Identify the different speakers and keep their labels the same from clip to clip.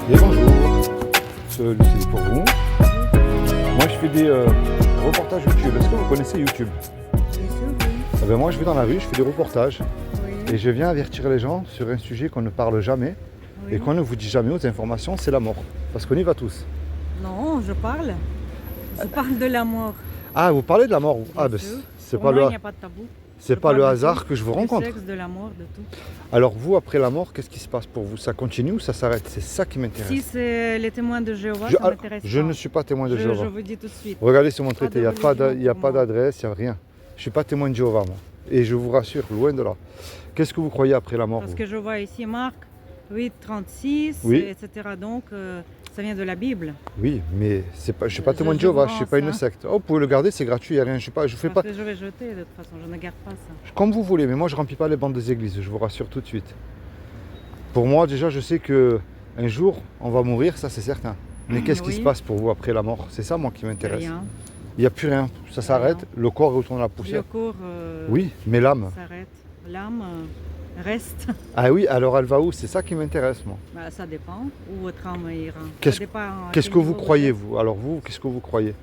Speaker 1: Et bonjour, celui-ci est pour vous. Moi je fais des reportages YouTube. Est-ce que vous connaissez YouTube?
Speaker 2: Bien sûr, oui.
Speaker 1: Eh ben, moi je vais dans la rue, je fais des reportages
Speaker 2: Oui.
Speaker 1: et je viens avertir les gens sur un sujet qu'on ne parle jamais et
Speaker 2: Oui.
Speaker 1: qu'on ne vous dit jamais aux informations, c'est la mort. Parce qu'on y va tous.
Speaker 2: Non, je parle. Je parle de la mort.
Speaker 1: Ah, vous parlez de la mort? Ah, ben,
Speaker 2: Bien sûr.
Speaker 1: c'est
Speaker 2: Pour
Speaker 1: pas
Speaker 2: moi, il
Speaker 1: le,
Speaker 2: n'y a pas de tabou.
Speaker 1: c'est
Speaker 2: Je
Speaker 1: pas le
Speaker 2: parle de
Speaker 1: hasard
Speaker 2: tout.
Speaker 1: que je vous
Speaker 2: Du
Speaker 1: rencontre.
Speaker 2: sexe, de la mort, de tout.
Speaker 1: Alors vous, après la mort, qu'est-ce qui se passe pour vous? Ça continue ou ça s'arrête? C'est ça qui m'intéresse.
Speaker 2: Si c'est les témoins de Jéhovah,
Speaker 1: Je,
Speaker 2: ça m'intéresse
Speaker 1: je
Speaker 2: pas.
Speaker 1: ne suis pas témoin de
Speaker 2: Je
Speaker 1: Jéhovah.
Speaker 2: vous dis tout de suite.
Speaker 1: Regardez sur mon
Speaker 2: Pas
Speaker 1: traité,
Speaker 2: de
Speaker 1: il n'y a pas
Speaker 2: religion pour moi.
Speaker 1: d'adresse, il n'y a rien. Je ne suis pas témoin de Jéhovah, moi. Et je vous rassure, loin de là. Qu'est-ce que vous croyez après la mort?
Speaker 2: Parce
Speaker 1: vous
Speaker 2: que je vois ici Marc 8, 36,
Speaker 1: Oui.
Speaker 2: etc. Donc, ça vient de la Bible.
Speaker 1: Oui, mais c'est pas, je ne suis pas
Speaker 2: Je-
Speaker 1: témoin de
Speaker 2: je
Speaker 1: Jéhovah,
Speaker 2: vous
Speaker 1: je ne suis
Speaker 2: rends
Speaker 1: pas une
Speaker 2: ça.
Speaker 1: secte. Oh, vous pouvez le garder, c'est gratuit, il n'y a rien. Je fais pas
Speaker 2: Parce que je vais jeter de toute façon, je ne garde pas ça.
Speaker 1: comme vous voulez, mais moi je ne remplis pas les bandes des églises, je vous rassure tout de suite. Pour moi, déjà, je sais que un jour, on va mourir, ça c'est certain. Mais qu'est-ce qui
Speaker 2: Oui.
Speaker 1: se passe pour vous après la mort? C'est ça, moi, qui m'intéresse.
Speaker 2: Rien.
Speaker 1: Il n'y a plus rien, ça s'arrête, le corps retourne à la
Speaker 2: Le
Speaker 1: poussière.
Speaker 2: corps
Speaker 1: Oui, mais l'âme.
Speaker 2: s'arrête. L'âme reste.
Speaker 1: Ah oui, alors elle va où? C'est ça qui m'intéresse, moi.
Speaker 2: Bah, ça dépend où votre âme ira.
Speaker 1: Qu'est-ce-
Speaker 2: Ça dépend à
Speaker 1: Qu'est-ce
Speaker 2: quel
Speaker 1: que vous
Speaker 2: niveau
Speaker 1: croyez,
Speaker 2: êtes.
Speaker 1: vous? Alors vous, qu'est-ce que vous croyez?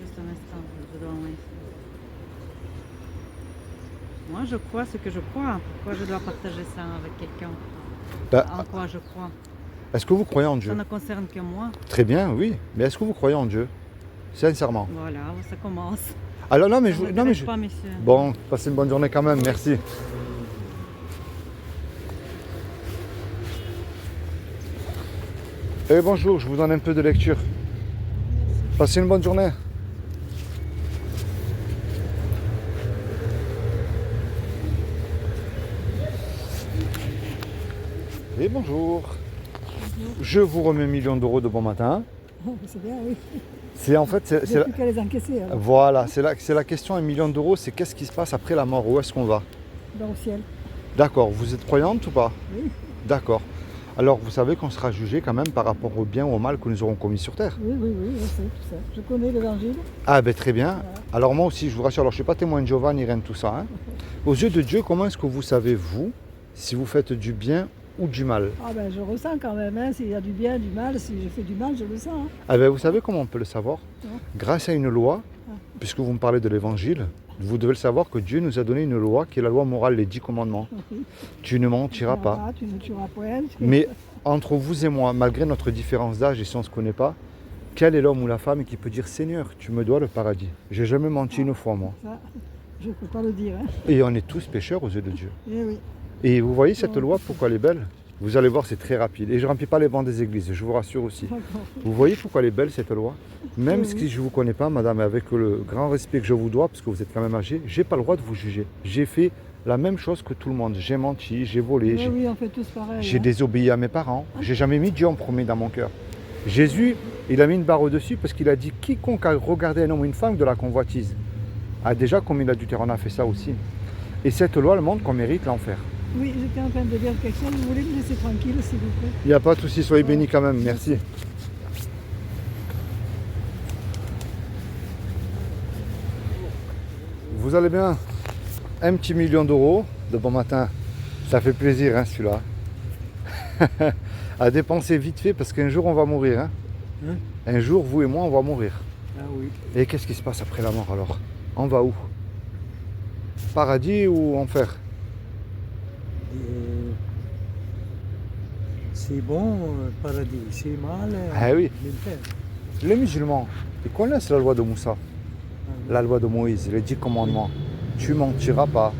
Speaker 2: Juste un instant, je dois enlever ça. Moi, je crois ce que je crois. Pourquoi je dois partager ça avec quelqu'un?
Speaker 1: Ben,
Speaker 2: En quoi je crois?
Speaker 1: est-ce que vous croyez en Dieu?
Speaker 2: Ça ne concerne que moi.
Speaker 1: Très bien, oui. Mais est-ce que vous croyez en Dieu? Sincèrement.
Speaker 2: Voilà, ça commence.
Speaker 1: Alors non, mais
Speaker 2: Ça
Speaker 1: je... non, mais
Speaker 2: m'intéresse
Speaker 1: je...
Speaker 2: pas, messieurs.
Speaker 1: Bon, passez une bonne journée quand même, merci. Et bonjour, je vous donne un peu de lecture. Passez une bonne journée. Et bonjour. Je vous remets 1 million d'euros de bon matin.
Speaker 3: Oh, c'est bien, oui.
Speaker 1: C'est en fait,
Speaker 3: Il n'y a plus qu'à les encaisser, alors,
Speaker 1: voilà, c'est la question, 1 million d'euros, c'est qu'est-ce qui se passe après la mort? Où est-ce qu'on va?
Speaker 3: dans le ciel.
Speaker 1: D'accord, vous êtes croyante ou pas?
Speaker 3: Oui,
Speaker 1: D'accord. Alors vous savez qu'on sera jugé quand même par rapport au bien ou au mal que nous aurons commis sur terre.
Speaker 3: oui, oui, oui, je sais tout ça. Je connais l'évangile.
Speaker 1: Ah ben très bien.
Speaker 3: Voilà.
Speaker 1: Alors moi aussi, je vous rassure, alors je ne suis pas témoin de Jéhovah ni rien de tout ça. Hein. Aux yeux de Dieu, comment est-ce que vous savez, vous, si vous faites du bien ou du mal?
Speaker 3: Ah ben, je ressens quand même, hein, s'il y a du bien, du mal, si je fais du mal, je le sens. Hein.
Speaker 1: Ah ben vous savez comment on peut le savoir?
Speaker 3: Non.
Speaker 1: Grâce à une loi, puisque vous me parlez de l'évangile, vous devez le savoir que Dieu nous a donné une loi qui est la loi morale, les 10 commandements.
Speaker 3: Oui.
Speaker 1: Tu ne mentiras pas.
Speaker 3: Ah, tu ne tueras point.
Speaker 1: Mais entre vous et moi, malgré notre différence d'âge et si on ne se connaît pas, quel est l'homme ou la femme qui peut dire Seigneur, tu me dois le paradis? J'ai jamais menti une fois moi.
Speaker 3: Ça, je ne peux pas le dire. Hein.
Speaker 1: Et on est tous pécheurs aux yeux de Dieu.
Speaker 3: Eh oui.
Speaker 1: Et vous voyez cette loi, pourquoi elle est belle? Vous allez voir, c'est très rapide. Et je ne remplis pas les bancs des églises, je vous rassure aussi.
Speaker 3: D'accord.
Speaker 1: Vous voyez pourquoi elle est belle cette loi? Même
Speaker 3: Oui.
Speaker 1: si je ne vous connais pas, madame, et avec le grand respect que je vous dois, parce que vous êtes quand même âgé, j'ai pas le droit de vous juger. J'ai fait la même chose que tout le monde. J'ai menti, j'ai volé,
Speaker 3: Oui, oui, on fait tous pareil.
Speaker 1: j'ai
Speaker 3: hein.
Speaker 1: désobéi à mes parents. J'ai jamais mis Dieu en premier dans mon cœur. Jésus, il a mis une barre au-dessus parce qu'il a dit quiconque a regardé un homme ou une femme de la convoitise. Ah déjà, comme il a dû on a fait ça aussi. Et cette loi, elle montre qu'on mérite l'enfer.
Speaker 3: Oui, j'étais en train de dire quelque chose. Vous voulez me laisser tranquille, s'il vous plaît?
Speaker 1: Il n'y a pas de souci, soyez bénis quand même, merci. Vous allez bien? Un petit 1 million d'euros de bon matin, ça fait plaisir hein, celui-là. À dépenser vite fait parce qu'un jour on va mourir. Hein.
Speaker 4: Hein?
Speaker 1: Un jour, vous et moi, on va mourir.
Speaker 4: Ah oui.
Speaker 1: Et qu'est-ce qui se passe après la mort alors? On va où? Paradis ou enfer?
Speaker 4: Et c'est bon, paradis. C'est mal,
Speaker 1: Ah oui.
Speaker 4: l'enfer.
Speaker 1: Les musulmans, ils connaissent la loi de Moussa, la loi de Moïse, les 10 commandements. Tu mentiras pas,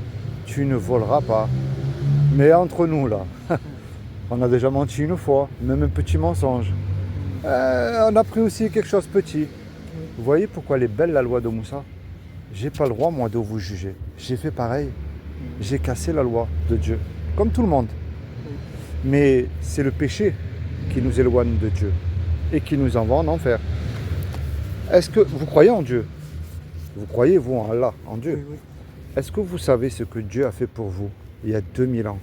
Speaker 1: tu ne voleras pas. Mais entre nous là, on a déjà menti une fois, même un petit mensonge. On a pris aussi quelque chose de petit. Vous voyez pourquoi elle est belle la loi de Moussa? J'ai pas le droit moi de vous juger. J'ai fait pareil. J'ai cassé la loi de Dieu, comme tout le monde. Mais c'est le péché qui nous éloigne de Dieu et qui nous envoie en enfer. Est-ce que vous croyez en Dieu? Vous croyez, vous, en Allah, en Dieu?
Speaker 4: Oui, oui.
Speaker 1: Est-ce que vous savez ce que Dieu a fait pour vous il y a 2000 ans?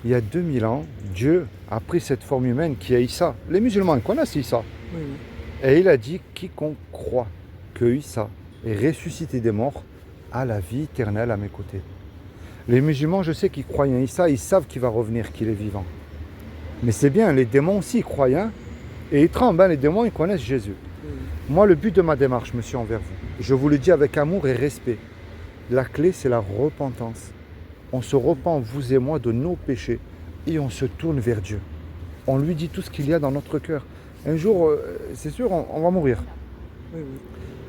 Speaker 1: Il y a 2000 ans, Dieu a pris cette forme humaine qui est Issa. Les musulmans connaissent Issa.
Speaker 4: Oui, oui.
Speaker 1: Et il a dit, quiconque croit que Issa et ressuscité des morts à la vie éternelle à mes côtés. Les musulmans, je sais qu'ils croient en Issa, ils savent qu'il va revenir, qu'il est vivant. Mais c'est bien, les démons aussi ils croient, hein, et ils tremblent, hein, les démons ils connaissent Jésus. Moi, le but de ma démarche, monsieur, envers vous, je vous le dis avec amour et respect, la clé c'est la repentance. On se repent, vous et moi, de nos péchés et on se tourne vers Dieu. On lui dit tout ce qu'il y a dans notre cœur. Un jour, c'est sûr, on va mourir.
Speaker 4: Oui, oui.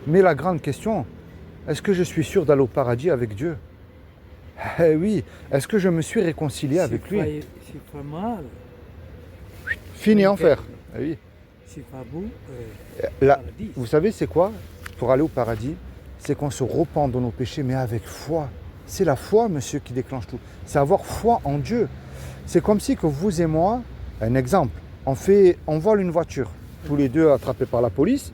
Speaker 1: Mais la grande question, est-ce que je suis sûr d'aller au paradis avec Dieu? Eh oui, est-ce que je me suis réconcilié avec lui?
Speaker 4: C'est pas mal.
Speaker 1: Fini enfer. Eh oui.
Speaker 4: C'est pas beau.
Speaker 1: Là,
Speaker 4: Paradis.
Speaker 1: vous savez c'est quoi? Pour aller au paradis, c'est qu'on se repent de nos péchés, mais avec foi. C'est la foi, monsieur, qui déclenche tout. C'est avoir foi en Dieu. C'est comme si que vous et moi, un exemple, on vole une voiture, tous les deux attrapés par la police.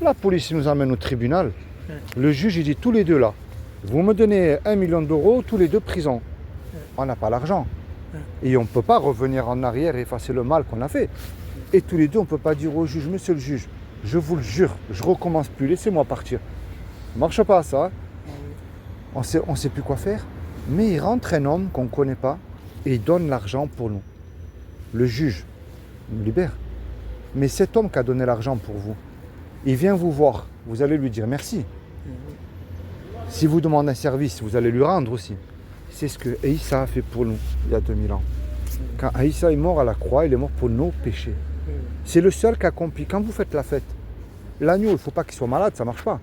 Speaker 1: La police nous amène au tribunal. Le juge, il dit tous les deux là, vous me donnez 1 million d'euros, tous les deux prison. On n'a pas l'argent. Et on ne peut pas revenir en arrière et effacer le mal qu'on a fait. Et tous les deux, on ne peut pas dire au juge, monsieur le juge, je vous le jure, je ne recommence plus, laissez-moi partir. Ça ne marche pas ça. On sait plus quoi faire. Mais il rentre un homme qu'on ne connaît pas et il donne l'argent pour nous. Le juge nous libère. Mais cet homme qui a donné l'argent pour vous, il vient vous voir, vous allez lui dire merci. Si vous demandez un service, vous allez lui rendre aussi. C'est ce que Aïssa a fait pour nous il y a 2000 ans. Quand Aïssa est mort à la croix, il est mort pour nos péchés. C'est le seul qui accomplit. Quand vous faites la fête, l'agneau, il ne faut pas qu'il soit malade, ça ne marche pas.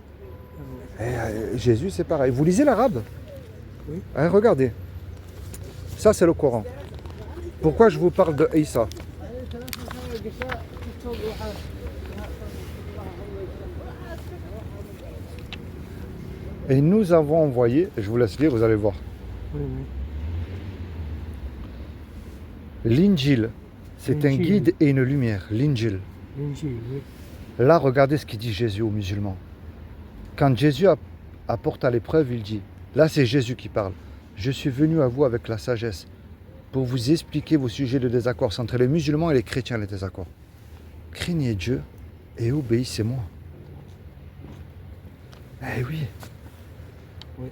Speaker 1: Et, Jésus, c'est pareil. Vous lisez l'arabe?
Speaker 4: Oui.
Speaker 1: Hein, regardez. Ça, c'est le Coran. Pourquoi je vous parle de Aïssa? Et nous avons envoyé, je vous laisse lire, vous allez voir.
Speaker 4: Oui, oui.
Speaker 1: L'Injil, c'est un
Speaker 4: L'Injil.
Speaker 1: guide et une lumière. L'Injil.
Speaker 4: L'Injil, oui.
Speaker 1: Là, regardez ce qu'il dit Jésus aux musulmans. Quand Jésus apporte à l'épreuve, il dit, là c'est Jésus qui parle, je suis venu à vous avec la sagesse pour vous expliquer vos sujets de désaccord. C'est entre les musulmans et les chrétiens les désaccords. Craignez Dieu et obéissez-moi. Eh oui.
Speaker 4: Oui.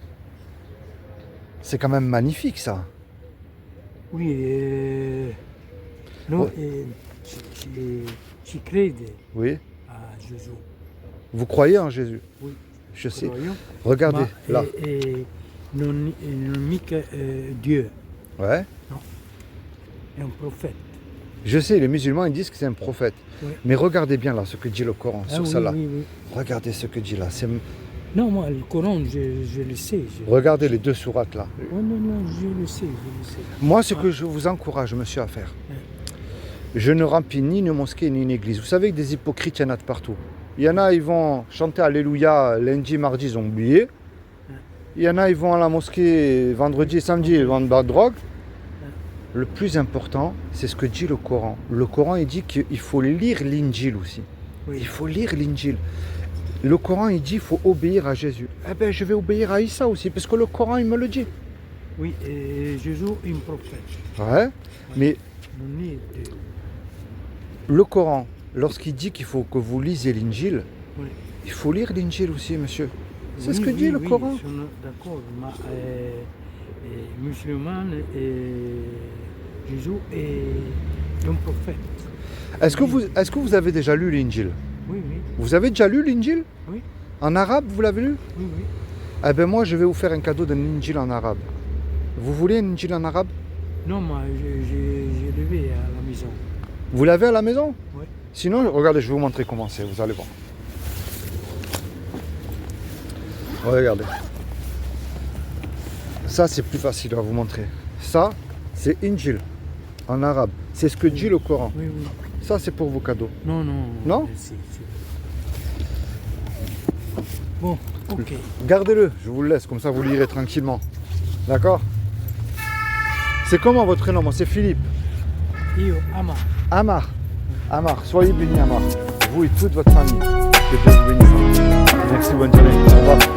Speaker 1: C'est quand même magnifique ça.
Speaker 4: Oui, non,
Speaker 1: Ouais.
Speaker 4: je crée
Speaker 1: Oui.
Speaker 4: à Jésus.
Speaker 1: Vous croyez en Jésus?
Speaker 4: Oui.
Speaker 1: Je sais.
Speaker 4: Croyons.
Speaker 1: Regardez, là.
Speaker 4: Et non Dieu
Speaker 1: Ouais.
Speaker 4: est un prophète.
Speaker 1: Je sais, les musulmans ils disent que c'est un prophète.
Speaker 4: Oui.
Speaker 1: Mais regardez bien là ce que dit le Coran sur
Speaker 4: oui,
Speaker 1: celle-là.
Speaker 4: oui, oui.
Speaker 1: Regardez ce que dit là.
Speaker 4: Non, moi, le Coran, je le sais.
Speaker 1: Regardez les deux sourates là.
Speaker 4: Oh, non, je le sais, je le sais.
Speaker 1: Moi, ce que je vous encourage, monsieur, à faire, je ne remplis ni une mosquée ni une église. Vous savez que des hypocrites, il y en a de partout. Il y en a, ils vont chanter Alléluia lundi, mardi, ils ont oublié. Il y en a, ils vont à la mosquée vendredi et samedi, ils vendent de la drogue. Le plus important, c'est ce que dit le Coran. Le Coran, il dit qu'il faut lire l'Injil aussi.
Speaker 4: Oui.
Speaker 1: Il faut lire l'Injil. Le Coran, il dit qu'il faut obéir à Jésus. Eh bien, je vais obéir à Issa aussi, parce que le Coran, il me le dit.
Speaker 4: Oui, et Jésus est un prophète.
Speaker 1: Ouais, mais
Speaker 4: Non est de...
Speaker 1: le Coran, lorsqu'il dit qu'il faut que vous lisez l'Injil,
Speaker 4: Oui.
Speaker 1: il faut lire l'Injil aussi, monsieur. C'est ce
Speaker 4: Oui,
Speaker 1: que dit
Speaker 4: oui,
Speaker 1: le
Speaker 4: oui,
Speaker 1: Coran.
Speaker 4: je suis d'accord, mais musulman et Jésus est un prophète.
Speaker 1: Est-ce que vous avez déjà lu l'Injil?
Speaker 4: Oui, oui,
Speaker 1: Vous avez déjà lu l'Injil?
Speaker 4: Oui.
Speaker 1: En arabe, vous l'avez lu?
Speaker 4: oui, oui.
Speaker 1: Eh bien, moi, je vais vous faire un cadeau d'un Injil en arabe. Vous voulez un Injil en arabe?
Speaker 4: Non, moi, j'ai levé à la maison.
Speaker 1: Vous l'avez à la maison?
Speaker 4: Oui.
Speaker 1: Sinon, regardez, je vais vous montrer comment c'est, vous allez voir. Regardez. Ça, c'est plus facile à vous montrer. Ça, c'est Injil, en arabe. C'est ce que dit le Coran.
Speaker 4: Oui, oui.
Speaker 1: Ça, c'est pour vos cadeaux.
Speaker 4: Non, non.
Speaker 1: Non?
Speaker 4: merci. Bon, ok.
Speaker 1: Gardez-le, je vous le laisse, comme ça vous lirez tranquillement. D'accord? C'est comment votre prénom? Moi, c'est Philippe.
Speaker 4: Io, Ama.
Speaker 1: Amar. Amar, soyez bénis, Amar. Vous et toute votre famille. Que Dieu vous bénisse. Merci, bonne journée. Au revoir.